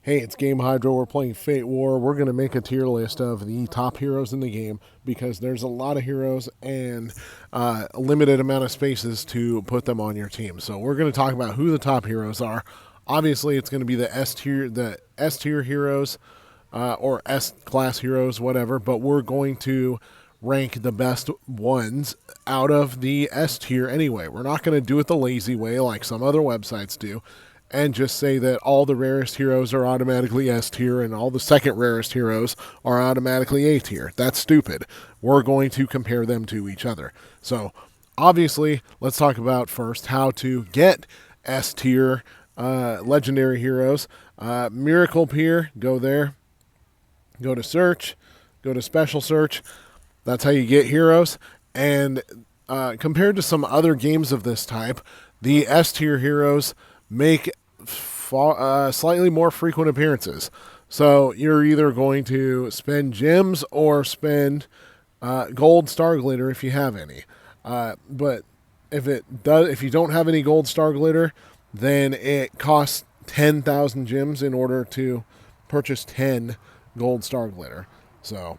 Hey, it's Game Hydro. We're playing Fate War. We're going to make a tier list of the top heroes in the game because there's a lot of heroes and a limited amount of spaces to put them on your team. So we're going to talk about who the top heroes are. Obviously, it's going to be the S tier heroes or S class heroes, whatever. But we're going to rank the best ones out of the S tier anyway. We're not going to do it the lazy way like some other websites do and just say that all the rarest heroes are automatically S tier and all the second rarest heroes are automatically A tier. That's stupid. We're going to compare them to each other. So, obviously, let's talk about first how to get S tier legendary heroes. Miracle Peer, go there. Go to search. Go to special search. That's how you get heroes. And compared to some other games of this type, the S tier heroes make slightly more frequent appearances. So you're either going to spend gems or spend gold star glitter if you have any. But if you don't have any gold star glitter, then it costs 10,000 gems in order to purchase 10 gold star glitter. So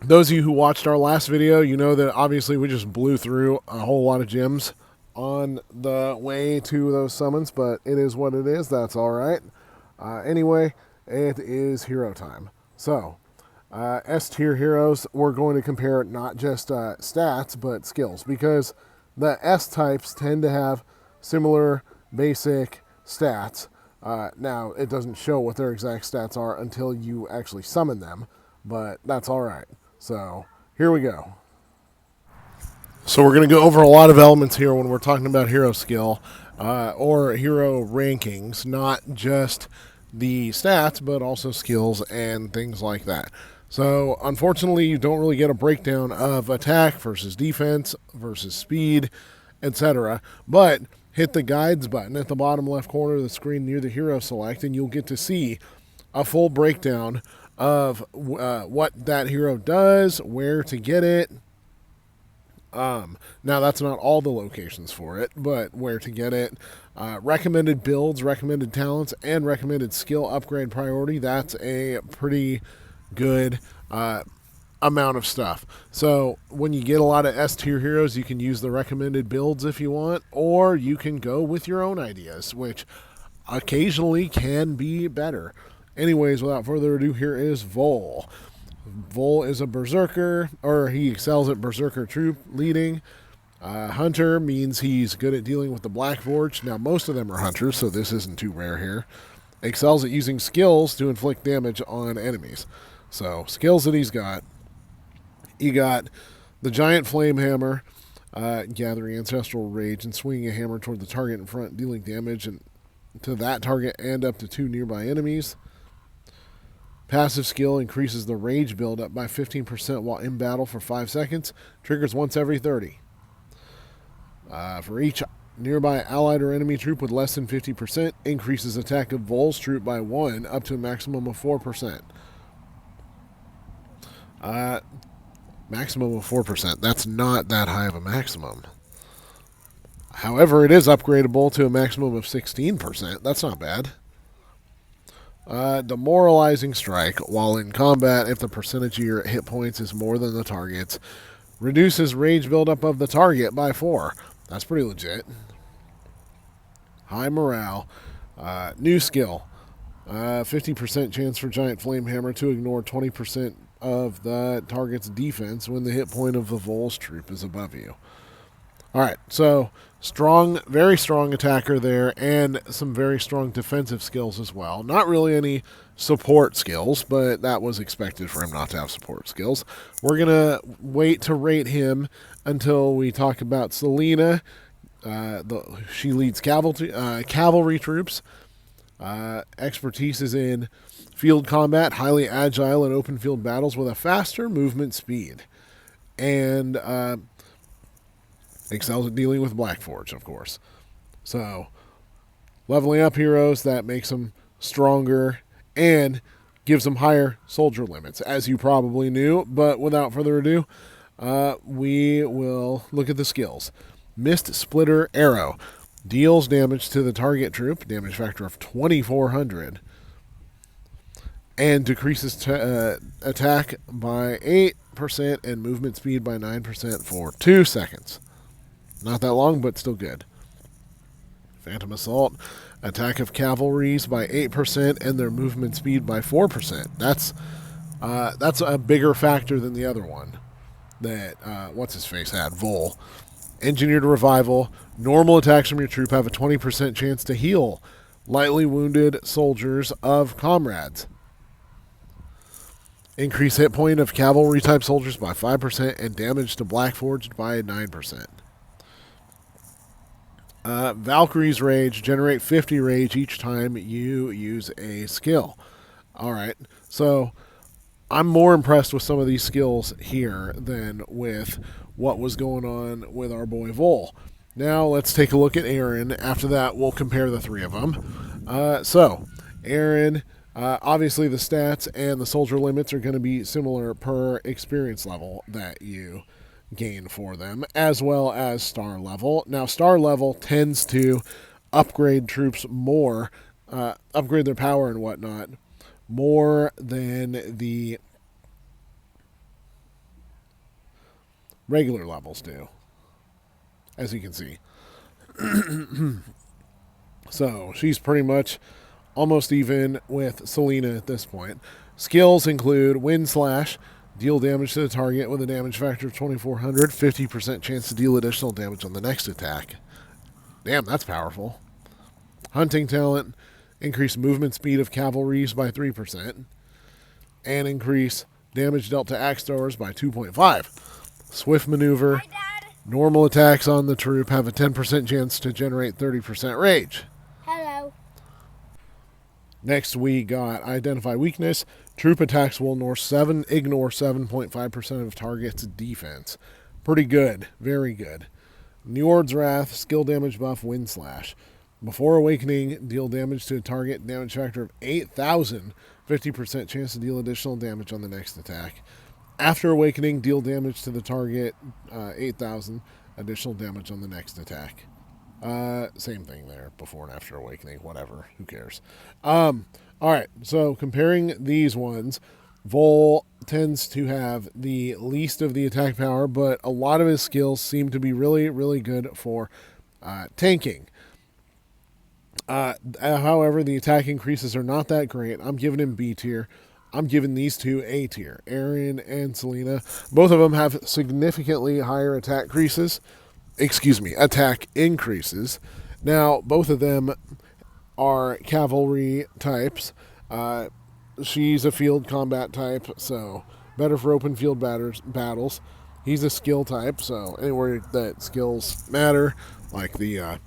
those of you who watched our last video, you know that obviously we just blew through a whole lot of gems on the way to those summons, but it is what it is. That's all right. Anyway, it is hero time. So, S tier heroes, we're going to compare not just stats, but skills, because the S types tend to have similar basic stats. Now, it doesn't show what their exact stats are until you actually summon them, but that's all right. So, here we go. So we're going to go over a lot of elements here when we're talking about hero skill or hero rankings, not just the stats, but also skills and things like that. So unfortunately, you don't really get a breakdown of attack versus defense versus speed, etc. But hit the guides button at the bottom left corner of the screen near the hero select, and you'll get to see a full breakdown of what that hero does, where to get it. Now that's not all the locations for it, but where to get it, recommended builds, recommended talents, and recommended skill upgrade priority. That's a pretty good amount of stuff. So when you get a lot of S tier heroes, you can use the recommended builds if you want, or you can go with your own ideas, which occasionally can be better. Anyways, without further ado, here is Vol. Vol is a berserker, or he excels at berserker troop leading. Hunter means he's good at dealing with the Black Forge. Now, most of them are hunters, so this isn't too rare here. Excels at using skills to inflict damage on enemies. So, skills that he's got. He got the Giant Flame Hammer, gathering Ancestral Rage and swinging a hammer toward the target in front, dealing damage to that target and up to 2 nearby enemies. Passive skill increases the rage buildup by 15% while in battle for 5 seconds. Triggers once every 30. For each nearby allied or enemy troop with less than 50%, increases attack of Vol's troop by 1 up to a maximum of 4%. Maximum of 4%. That's not that high of a maximum. However, it is upgradable to a maximum of 16%. That's not bad. Demoralizing strike. While in combat, if the percentage of your hit points is more than the target's, reduces rage buildup of the target by 4. That's pretty legit. High morale. New skill. 50% chance for Giant Flame Hammer to ignore 20% of the target's defense when the hit point of the Vol's troop is above you. Alright, so strong, very strong attacker there, and some very strong defensive skills as well. Not really any support skills, but that was expected for him not to have support skills. We're going to wait to rate him until we talk about Selena. She leads cavalry troops. Expertise is in field combat, highly agile in open field battles with a faster movement speed. And excels at dealing with Black Forge, of course. So, leveling up heroes, that makes them stronger and gives them higher soldier limits, as you probably knew. But without further ado, we will look at the skills. Mist Splitter Arrow. Deals damage to the target troop, damage factor of 2400. and decreases attack by 8% and movement speed by 9% for 2 seconds. Not that long, but still good. Phantom Assault. Attack of cavalries by 8% and their movement speed by 4%. That's a bigger factor than the other one that what's-his-face had, Vol. Engineered Revival. Normal attacks from your troop have a 20% chance to heal lightly wounded soldiers of comrades. Increase hit point of cavalry-type soldiers by 5% and damage to Blackforged by 9%. Valkyrie's Rage. Generate 50 rage each time you use a skill. Alright, so I'm more impressed with some of these skills here than with what was going on with our boy Vol. Now let's take a look at Aaron. After that, we'll compare the three of them. So, Aaron, obviously the stats and the soldier limits are going to be similar per experience level that you gain for them, as well as star level. Now, star level tends to upgrade troops more, upgrade their power and whatnot, more than the regular levels do, as you can see. So, she's pretty much almost even with Selena at this point. Skills include Wind Slash, deal damage to the target with a damage factor of 2400, 50% chance to deal additional damage on the next attack. Damn, that's powerful. Hunting Talent, increase movement speed of cavalries by 3%, and increase damage dealt to axe throwers by 2.5. Swift Maneuver, normal attacks on the troop have a 10% chance to generate 30% rage. Hello. Next, we got Identify Weakness. Troop attacks will ignore 7.5% of target's defense. Pretty good. Very good. Njord's Wrath. Skill damage buff. Wind Slash. Before awakening, deal damage to a target. Damage factor of 8,000. 50% chance to deal additional damage on the next attack. After awakening, deal damage to the target. 8,000. Additional damage on the next attack. Same thing there, before and after awakening, whatever, who cares. Alright, so comparing these ones, Vol tends to have the least of the attack power, but a lot of his skills seem to be really, really good for tanking. However, the attack increases are not that great. I'm giving him B tier. I'm giving these two A tier. Aaron and Selena, both of them have significantly higher attack increases. Now, both of them are cavalry types. She's a field combat type, so better for open field battles. He's a skill type, so anywhere that skills matter, like the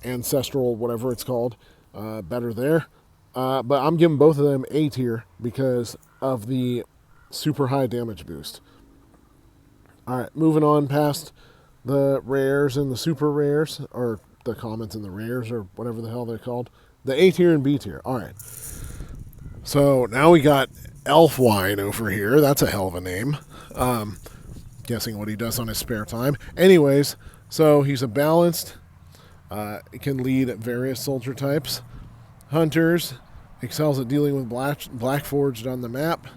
ancestral, whatever it's called, better there. But I'm giving both of them A tier because of the super high damage boost. Alright, moving on past the rares and the super rares, or the commons and the rares, or whatever the hell they're called. The A tier and B tier. Alright. So now we got Elfwine over here. That's a hell of a name. Guessing what he does on his spare time. Anyways, so he's a balanced. Can lead various soldier types. Hunters. Excels at dealing with Blackforged on the map.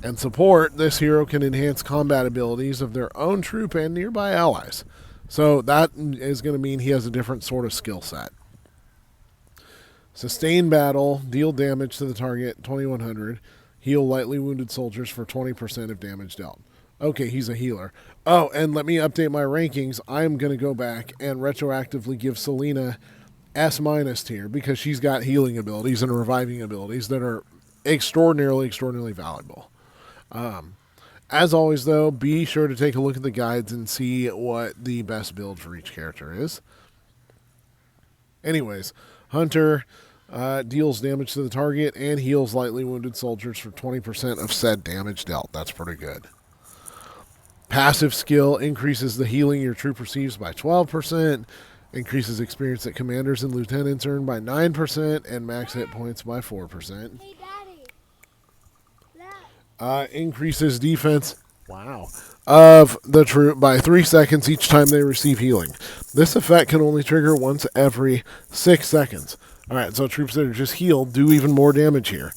And support, this hero can enhance combat abilities of their own troop and nearby allies. So that is going to mean he has a different sort of skill set. Sustain battle, deal damage to the target, 2100. Heal lightly wounded soldiers for 20% of damage dealt. Okay, he's a healer. Oh, and let me update my rankings. I'm going to go back and retroactively give Selena S- tier because she's got healing abilities and reviving abilities that are extraordinarily valuable. As always, though, be sure to take a look at the guides and see what the best build for each character is. Anyways, Hunter deals damage to the target and heals lightly wounded soldiers for 20% of said damage dealt. That's pretty good. Passive skill increases the healing your troop receives by 12%, increases experience that commanders and lieutenants earn by 9%, and max hit points by 4%. Hey, Increases defense of the troop by 3 seconds each time they receive healing. This effect can only trigger once every 6 seconds. Alright, so troops that are just healed do even more damage here.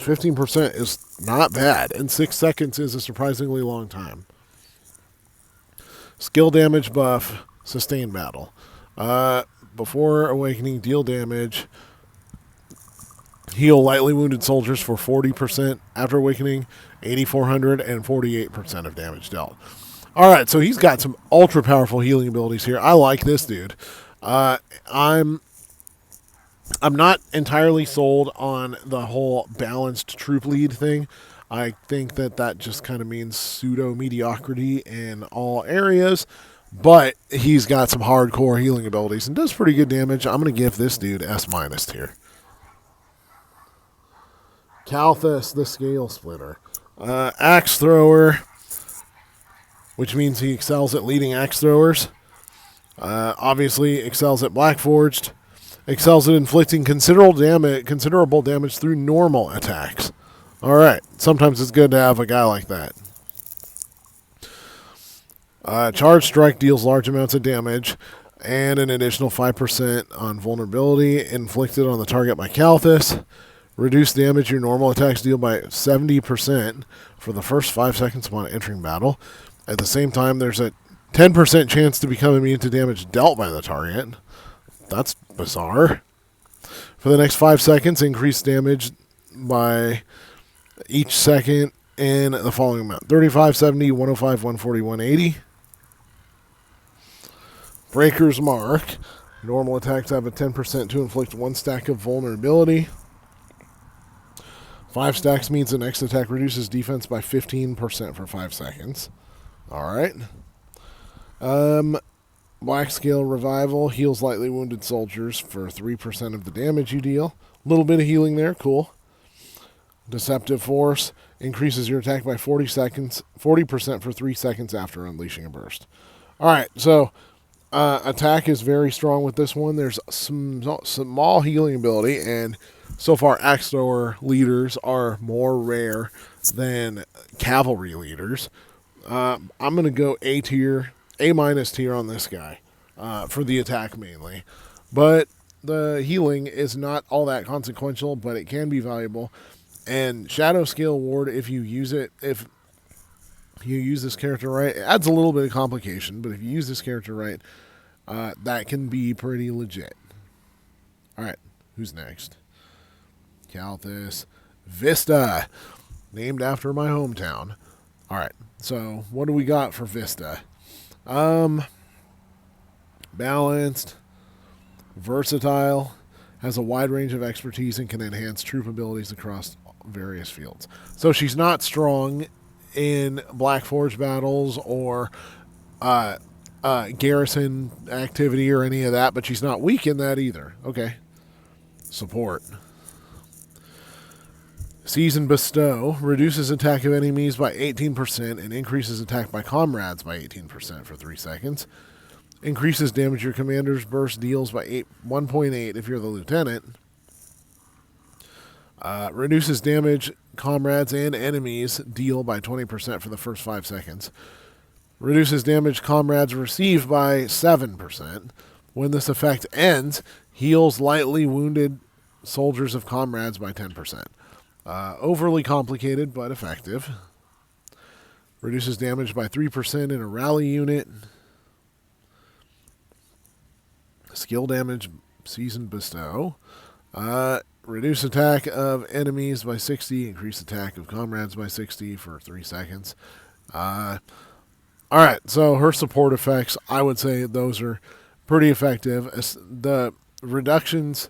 15% is not bad, and 6 seconds is a surprisingly long time. Skill damage buff, sustain battle. Before awakening, deal damage. Heal lightly wounded soldiers for 40%. After awakening, 8,400 and 48% of damage dealt. All right, so he's got some ultra powerful healing abilities here. I like this dude. I'm not entirely sold on the whole balanced troop lead thing. I think that just kind of means pseudo mediocrity in all areas. But he's got some hardcore healing abilities and does pretty good damage. I'm going to give this dude S- here. Kalthus, the Scale Splitter. Axe Thrower, which means he excels at leading axe throwers. Obviously excels at Black Forged. Excels at inflicting considerable damage through normal attacks. All right, sometimes it's good to have a guy like that. Charge Strike deals large amounts of damage and an additional 5% on vulnerability inflicted on the target by Kalthus. Reduce damage your normal attacks deal by 70% for the first 5 seconds upon entering battle. At the same time, there's a 10% chance to become immune to damage dealt by the target. That's bizarre. For the next 5 seconds, increase damage by each second in the following amount: 35, 70, 105, 140, 180. Breaker's Mark. Normal attacks have a 10% to inflict 1 stack of vulnerability. 5 stacks means the next attack reduces defense by 15% for 5 seconds. Alright. Black Scale Revival heals lightly wounded soldiers for 3% of the damage you deal. A little bit of healing there, cool. Deceptive Force increases your attack by 40% for 3 seconds after unleashing a burst. Alright, so attack is very strong with this one. There's some small healing ability, and so far axe thrower leaders are more rare than cavalry leaders. I'm going to go A tier, A- tier on this guy for the attack mainly. But the healing is not all that consequential, but it can be valuable. And Shadow Scale Ward, if you use this character right, it adds a little bit of complication, but if you use this character right, that can be pretty legit. Alright, who's next? Kalthus. Vista, named after my hometown. Alright, so what do we got for Vista? Balanced, versatile, has a wide range of expertise and can enhance troop abilities across various fields. So she's not strong in Black Forge battles or garrison activity or any of that, but she's not weak in that either. Okay. Support. Season Bestow reduces attack of enemies by 18% and increases attack by comrades by 18% for 3 seconds. Increases damage your commander's burst deals by 1.8 if you're the lieutenant. Reduces damage comrades and enemies deal by 20% for the first 5 seconds. Reduces damage comrades receive by 7%. When this effect ends, heals lightly wounded soldiers of comrades by 10%. Overly complicated, but effective. Reduces damage by 3% in a rally unit. Skill damage, Season Bestow. Reduce attack of enemies by 60. Increase attack of comrades by 60 for 3 seconds. Alright, so her support effects, I would say those are pretty effective. The reductions,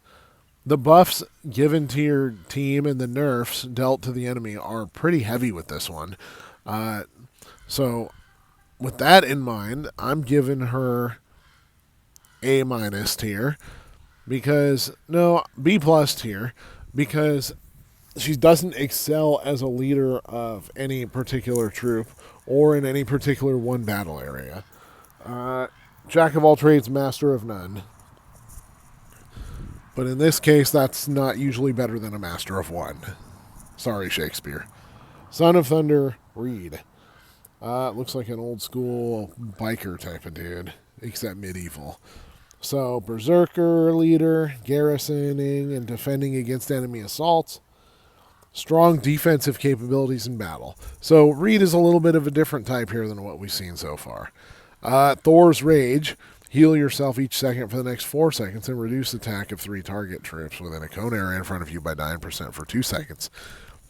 the buffs given to your team and the nerfs dealt to the enemy are pretty heavy with this one. So with that in mind, I'm giving her A- tier. Because, no, B+ tier. Because she doesn't excel as a leader of any particular troop or in any particular one battle area. Jack of all trades, master of none. But in this case, that's not usually better than a master of one. Sorry, Shakespeare. Son of Thunder, Reed. Looks like an old school biker type of dude, except medieval. So, Berserker leader, garrisoning and defending against enemy assaults. Strong defensive capabilities in battle. So Reed is a little bit of a different type here than what we've seen so far. Thors Rage. Heal yourself each second for the next 4 seconds and reduce attack of 3 target troops within a cone area in front of you by 9% for 2 seconds.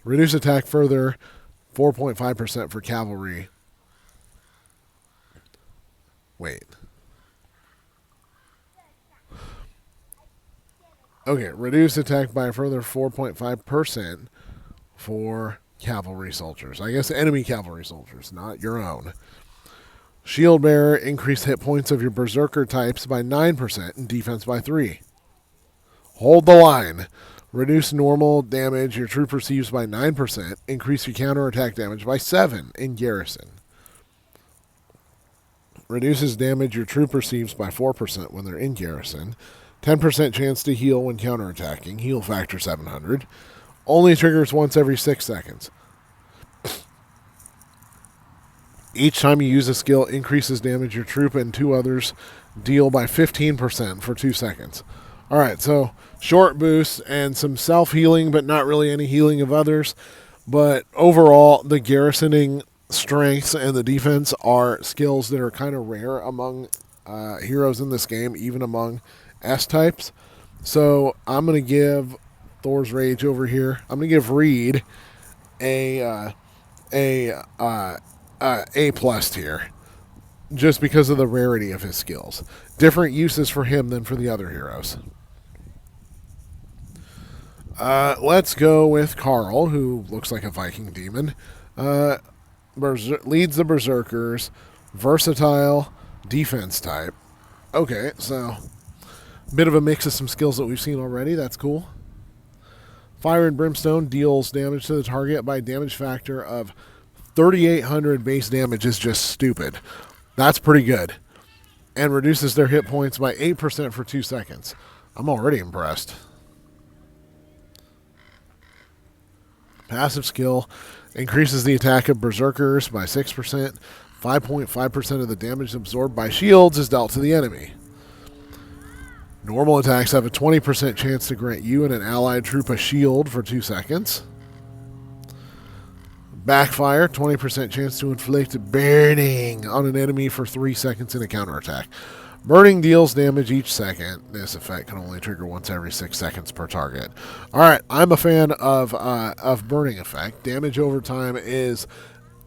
Reduce attack further 4.5% for cavalry. Wait. Okay, reduce attack by a further 4.5% for cavalry soldiers. I guess enemy cavalry soldiers, not your own. Shield Bearer, increase hit points of your Berserker types by 9% and defense by 3. Hold the line. Reduce normal damage your troop receives by 9%. Increase your counterattack damage by 7 in garrison. Reduces damage your troop receives by 4% when they're in garrison. 10% chance to heal when counterattacking. Heal factor 700. Only triggers once every 6 seconds. Each time you use a skill, increases damage your troop and 2 others deal by 15% for 2 seconds. Alright, so short boosts and some self-healing, but not really any healing of others. But overall, the garrisoning strengths and the defense are skills that are kind of rare among heroes in this game, even among S-types. So I'm going to give Thors Rage over here. I'm going to give Reed a plus tier, just because of the rarity of his skills. Different uses for him than for the other heroes. Let's go with Carl, who looks like a Viking demon. Leads the Berserkers. Versatile defense type. Okay, so bit of a mix of some skills that we've seen already. That's cool. Fire and Brimstone deals damage to the target by a damage factor of 3,800 base damage is just stupid. That's pretty good. And reduces their hit points by 8% for 2 seconds. I'm already impressed. Passive skill increases the attack of Berserkers by 6%. 5.5% of the damage absorbed by shields is dealt to the enemy. Normal attacks have a 20% chance to grant you and an allied troop a shield for 2 seconds. Backfire, 20% chance to inflict burning on an enemy for 3 seconds in a counterattack. Burning deals damage each second. This effect can only trigger once every 6 seconds per target. Alright, I'm a fan of burning effect. Damage over time is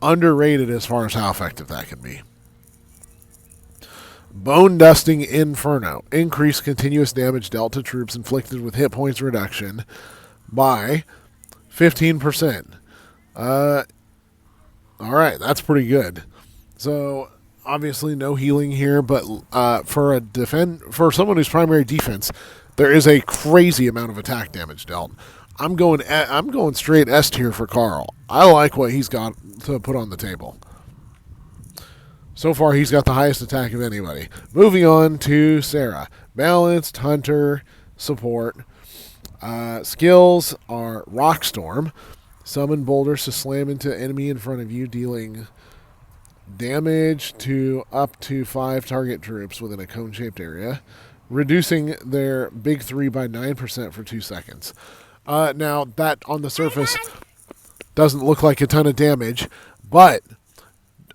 underrated as far as how effective that can be. Bone Dusting Inferno. Increase continuous damage dealt to troops inflicted with hit points reduction by 15%. Alright, that's pretty good. So, obviously no healing here, but for someone who's primary defense, there is a crazy amount of attack damage dealt. I'm going straight S tier for Carl. I like what he's got to put on the table. So far, he's got the highest attack of anybody. Moving on to Sarah. Balanced, Hunter, Support. Skills are Rock Storm. Summon boulders to slam into enemy in front of you, dealing damage to up to 5 target troops within a cone-shaped area. Reducing their big 3 by 9% for 2 seconds. Now, that on the surface doesn't look like a ton of damage, but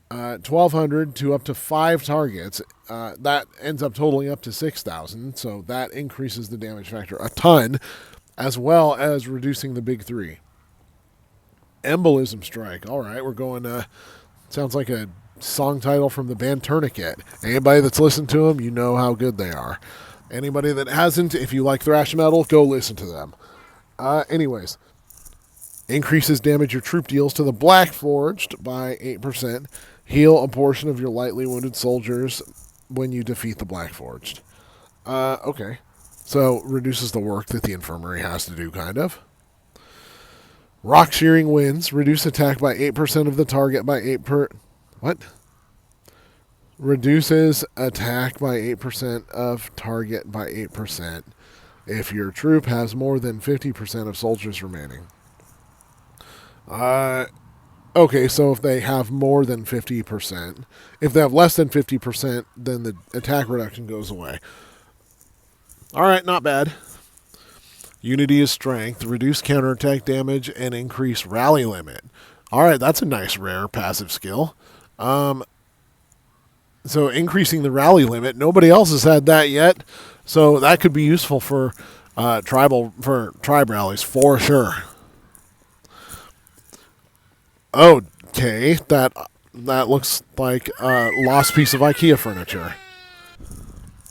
1,200 to up to 5 targets, that ends up totaling up to 6,000, so that increases the damage factor a ton, as well as reducing the big 3. Embolism Strike. All right, we're going, sounds like a song title from the band Tourniquet. Anybody that's listened to them, you know how good they are. Anybody that hasn't, if you like thrash metal, go listen to them. Anyways, increases damage your troop deals to the Black Forged by 8%. Heal a portion of your lightly wounded soldiers when you defeat the Black Forged. Okay. So, reduces the work that the infirmary has to do, kind of. Rock Shearing Winds. Reduce attack by 8% of the target by 8%. What? Reduces attack by 8% of target by 8% if your troop has more than 50% of soldiers remaining. Okay, so if they have more than 50%, if they have less than 50%, then the attack reduction goes away. Alright, not bad. Unity is strength, reduce counterattack damage, and increase rally limit. All right, that's a nice rare passive skill. So increasing the rally limit, nobody else has had that yet. So that could be useful for tribe rallies for sure. Okay, that looks like a lost piece of IKEA furniture.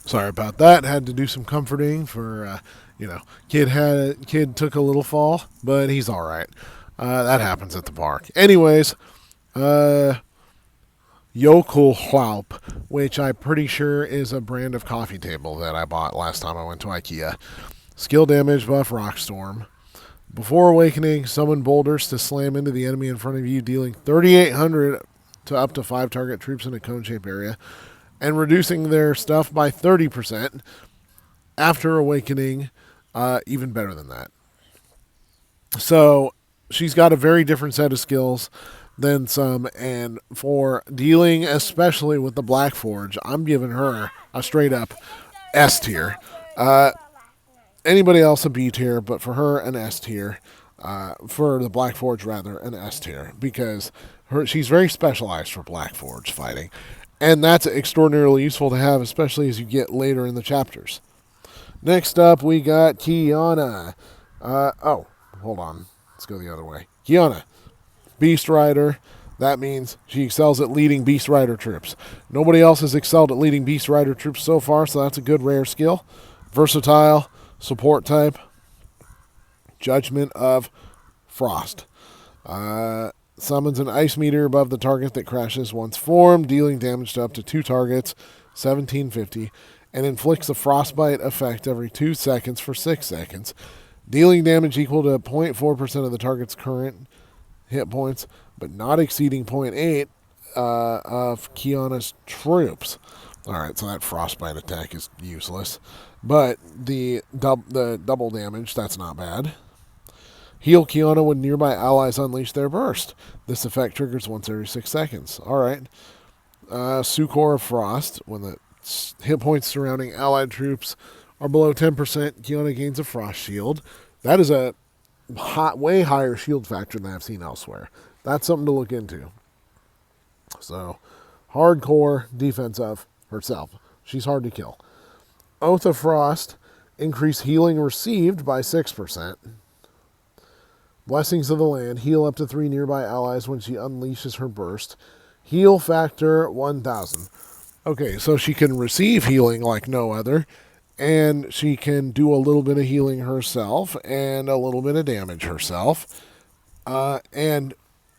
Sorry about that. Had to do some comforting for kid took a little fall, but he's all right. That happens at the park. Anyways, Yokelhlaup, which I'm pretty sure is a brand of coffee table that I bought last time I went to IKEA. Skill damage buff Rockstorm. Before awakening, summon boulders to slam into the enemy in front of you, dealing 3,800 to up to 5 target troops in a cone-shaped area, and reducing their stuff by 30%. After awakening, even better than that. So she's got a very different set of skills than some, and for dealing especially with the Black Forge, I'm giving her a straight up S tier. Anybody else a B tier, but for her an S tier. For the Black Forge, rather, an S tier, because she's very specialized for Black Forge fighting, and that's extraordinarily useful to have, especially as you get later in the chapters. Next up, we got Kiana. Hold on. Let's go the other way. Kiana, Beast Rider. That means she excels at leading Beast Rider troops. Nobody else has excelled at leading Beast Rider troops so far, so that's a good rare skill. Versatile, support type, Judgment of Frost. Summons an ice meter above the target that crashes once formed, dealing damage to up to 2 targets, 1750, and inflicts a frostbite effect every 2 seconds for 6 seconds, dealing damage equal to 0.4% of the target's current hit points, but not exceeding 0.8 of Kiana's troops. Alright, so that frostbite attack is useless. But the double damage, that's not bad. Heal Kiana when nearby allies unleash their burst. This effect triggers once every 6 seconds. Alright. Succor of Frost. When the hit points surrounding allied troops are below 10%, Kiana gains a frost shield. That is a way higher shield factor than I've seen elsewhere. That's something to look into. So, hardcore defense of herself. She's hard to kill. Oath of Frost. Increase healing received by 6%. Blessings of the Land. Heal up to 3 nearby allies when she unleashes her burst. Heal factor 1,000. Okay, so she can receive healing like no other, and she can do a little bit of healing herself and a little bit of damage herself. And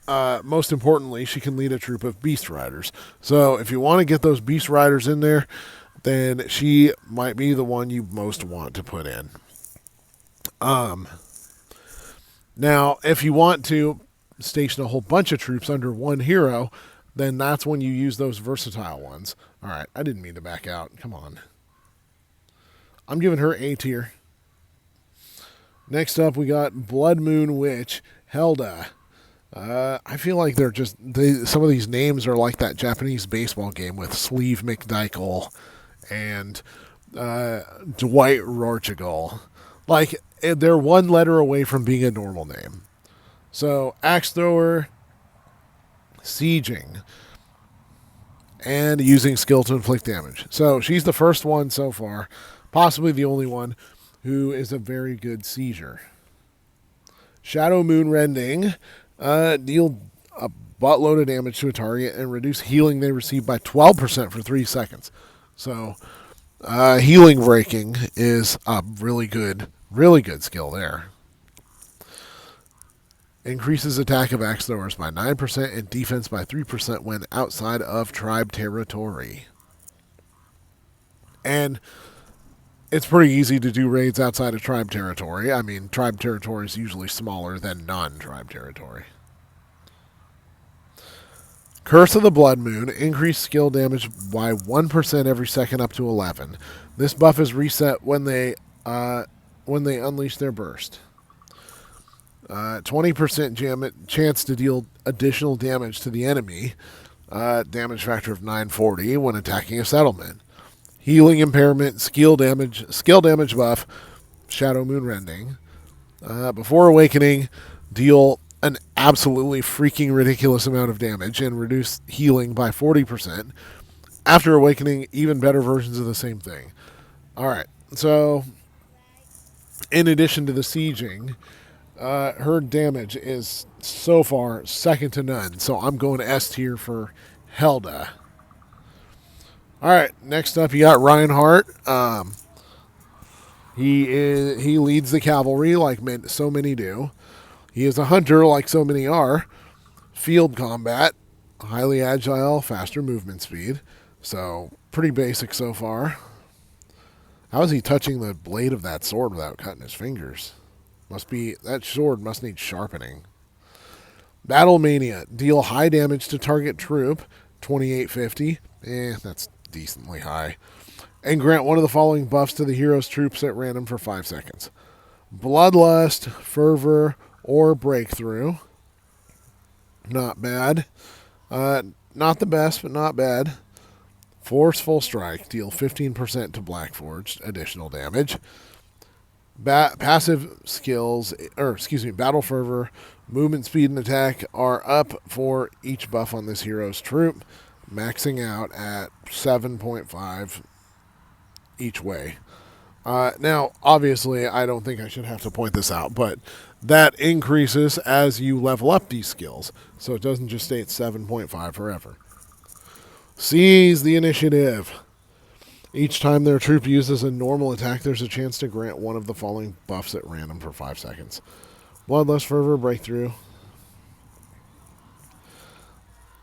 most importantly, she can lead a troop of Beast Riders. So if you want to get those Beast Riders in there, then she might be the one you most want to put in. Now, if you want to station a whole bunch of troops under one hero, then that's when you use those versatile ones. All right, I didn't mean to back out. Come on. I'm giving her A tier. Next up, we got Blood Moon Witch, Hela. I feel like some of these names are like that Japanese baseball game with Sleeve McDykel and Dwight Rorchigall. Like, they're one letter away from being a normal name. So, Axe Thrower, Sieging, and using skill to inflict damage. So, she's the first one so far, possibly the only one, who is a very good sieger. Shadow Moon Rending. Deal a buttload of damage to a target and reduce healing they receive by 12% for 3 seconds. So, healing breaking is a really good skill there. Increases attack of axe throwers by 9% and defense by 3% when outside of tribe territory. And it's pretty easy to do raids outside of tribe territory. I mean, tribe territory is usually smaller than non-tribe territory. Curse of the Blood Moon. Increased skill damage by 1% every second up to 11. This buff is reset when they unleash their burst. 20% chance to deal additional damage to the enemy. Damage factor of 940 when attacking a settlement. Healing impairment, skill damage buff, Shadow Moon Rending. Before awakening, deal an absolutely freaking ridiculous amount of damage and reduce healing by 40%. After awakening, even better versions of the same thing. Alright, so in addition to the sieging, her damage is so far second to none. So I'm going S tier for Hela. Alright, next up you got Reinhardt. He leads the cavalry like so many do. He is a hunter like so many are. Field combat, highly agile, faster movement speed. So pretty basic so far. How is he touching the blade of that sword without cutting his fingers? That sword must need sharpening. Battle Mania, deal high damage to target troop, 2850. That's decently high. And grant one of the following buffs to the hero's troops at random for 5 seconds. Bloodlust, Fervor, or Breakthrough. Not bad. Not the best, but not bad. Forceful Strike, deal 15% to Blackforged, additional damage. Passive skills, Battle Fervor, movement speed and attack are up for each buff on this hero's troop, maxing out at 7.5 each way. Now, obviously, I don't think I should have to point this out, but that increases as you level up these skills, so it doesn't just stay at 7.5 forever. Seize the initiative. Each time their troop uses a normal attack, there's a chance to grant one of the following buffs at random for 5 seconds. Bloodlust, Fervor, Breakthrough.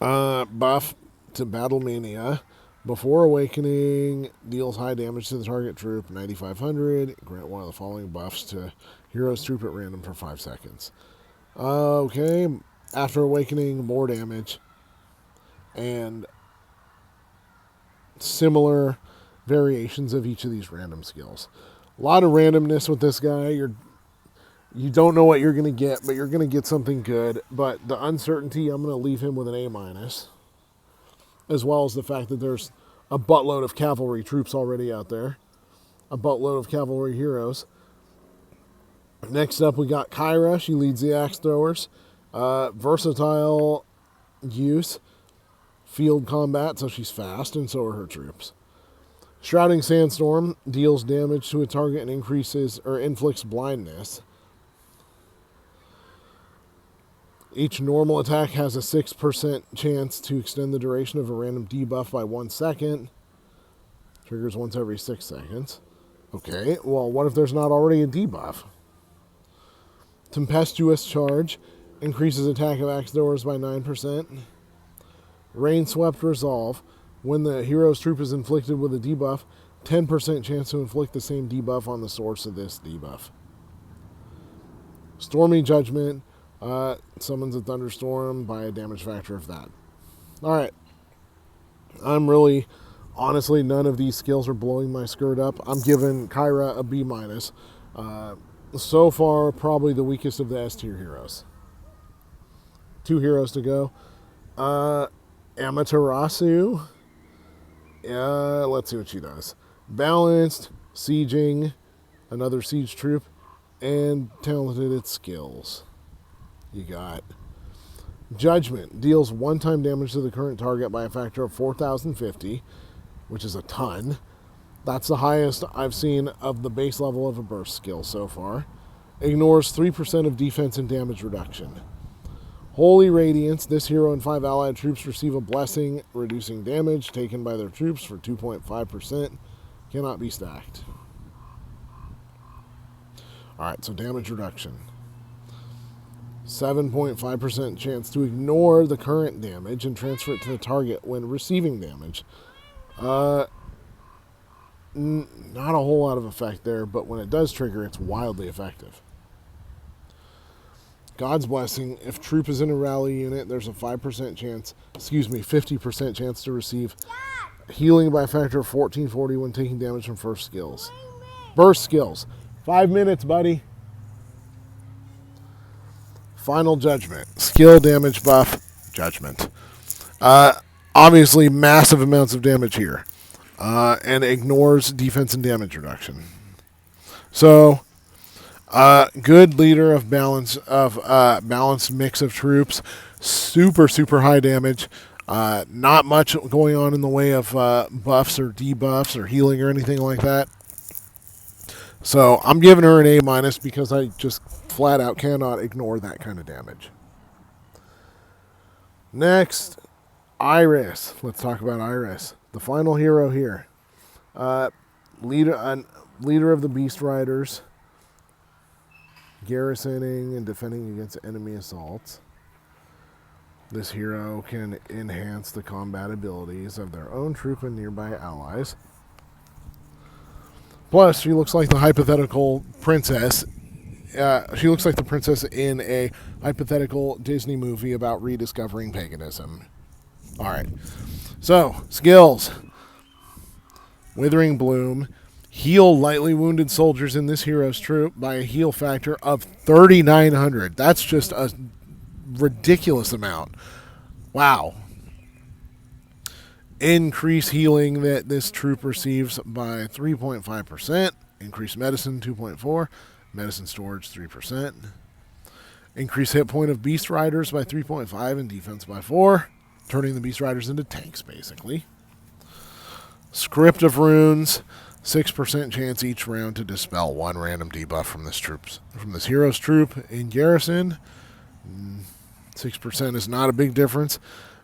Buff to Battle Mania. Before awakening, deals high damage to the target troop, 9,500. Grant one of the following buffs to hero's troop at random for 5 seconds. Okay. After awakening, more damage. And similar variations of each of these random skills. A lot of randomness with this guy. You don't know what you're going to get, but you're going to get something good. But the uncertainty, I'm going to leave him with an A-, as well as the fact that there's a buttload of cavalry troops already out there. A buttload of cavalry heroes. Next up, we got Kyra. She leads the axe throwers. Versatile use. Field combat, so she's fast, and so are her troops. Shrouding Sandstorm deals damage to a target and inflicts blindness. Each normal attack has a 6% chance to extend the duration of a random debuff by 1 second. Triggers once every 6 seconds. Okay, well, what if there's not already a debuff? Tempestuous Charge increases attack of axe throwers by 9%. Rainswept Resolve. When the hero's troop is inflicted with a debuff, 10% chance to inflict the same debuff on the source of this debuff. Stormy Judgment summons a thunderstorm by a damage factor of that. Alright. Honestly, none of these skills are blowing my skirt up. I'm giving Kyra a B-. So far, probably the weakest of the S tier heroes. 2 heroes to go. Amitarasu. Let's see what she does. Balanced, sieging, another siege troop, and talented at skills. You got Judgment. Deals one-time damage to the current target by a factor of 4,050, which is a ton. That's the highest I've seen of the base level of a burst skill so far. Ignores 3% of defense and damage reduction. Holy Radiance. This hero and 5 allied troops receive a blessing, reducing damage taken by their troops for 2.5%. Cannot be stacked. Alright, so damage reduction. 7.5% chance to ignore the current damage and transfer it to the target when receiving damage. Not a whole lot of effect there, but when it does trigger, it's wildly effective. God's Blessing. If troop is in a rally unit, there's a 50% chance to receive healing by a factor of 1440 when taking damage from first skills. Burst skills. 5 minutes, buddy. Final Judgment. Skill damage buff. Judgment. Obviously, massive amounts of damage here. And ignores defense and damage reduction. So, Good leader of balanced mix of troops. Super super high damage. Not much going on in the way of buffs or debuffs or healing or anything like that. So I'm giving her an A minus because I just flat out cannot ignore that kind of damage. Next, Iris. Let's talk about Iris, the final hero here. Leader of the Beast Riders, garrisoning and defending against enemy assaults. This hero can enhance the combat abilities of their own troop and nearby allies. Plus, she looks like the hypothetical princess. She looks like the princess in a hypothetical Disney movie about rediscovering paganism. All right. So, skills. Withering Bloom. Heal lightly wounded soldiers in this hero's troop by a heal factor of 3,900. That's just a ridiculous amount. Wow. Increase healing that this troop receives by 3.5%. Increase medicine 2.4%. Medicine storage 3%. Increase hit point of Beast Riders by 3.5% and defense by 4%. Turning the Beast Riders into tanks, basically. Script of Runes. 6% chance each round to dispel one random debuff from this hero's troop in garrison. 6% is not a big difference.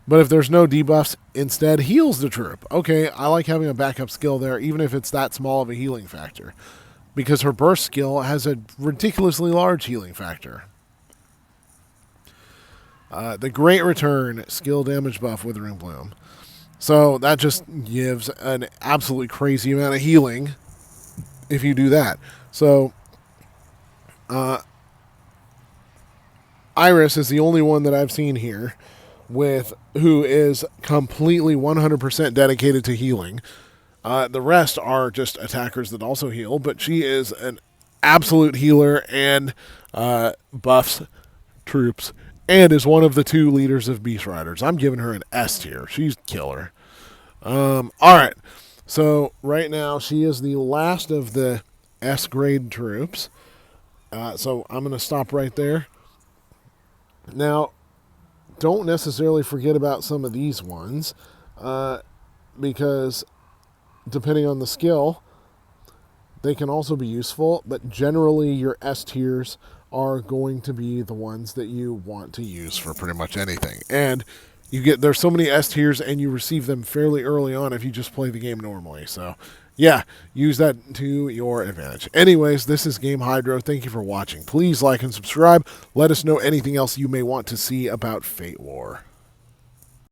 But if there's no debuffs, instead heals the troop. Okay, I like having a backup skill there, even if it's that small of a healing factor. Because her burst skill has a ridiculously large healing factor. The Great Return, skill damage buff, Withering Bloom. So that just gives an absolutely crazy amount of healing if you do that. So Iris is the only one that I've seen here who is completely 100% dedicated to healing. The rest are just attackers that also heal, but she is an absolute healer and buffs troops and is one of the 2 leaders of Beast Riders. I'm giving her an S tier. She's killer. All right. So right now she is the last of the S grade troops. So I'm going to stop right there. Now, don't necessarily forget about some of these ones because depending on the skill, they can also be useful, but generally your S tiers are going to be the ones that you want to use for pretty much anything. And there's so many S tiers and you receive them fairly early on if you just play the game normally. So yeah, use that to your advantage. Anyways, this is Game Hydro. Thank you for watching. Please like and subscribe. Let us know anything else you may want to see about Fate War.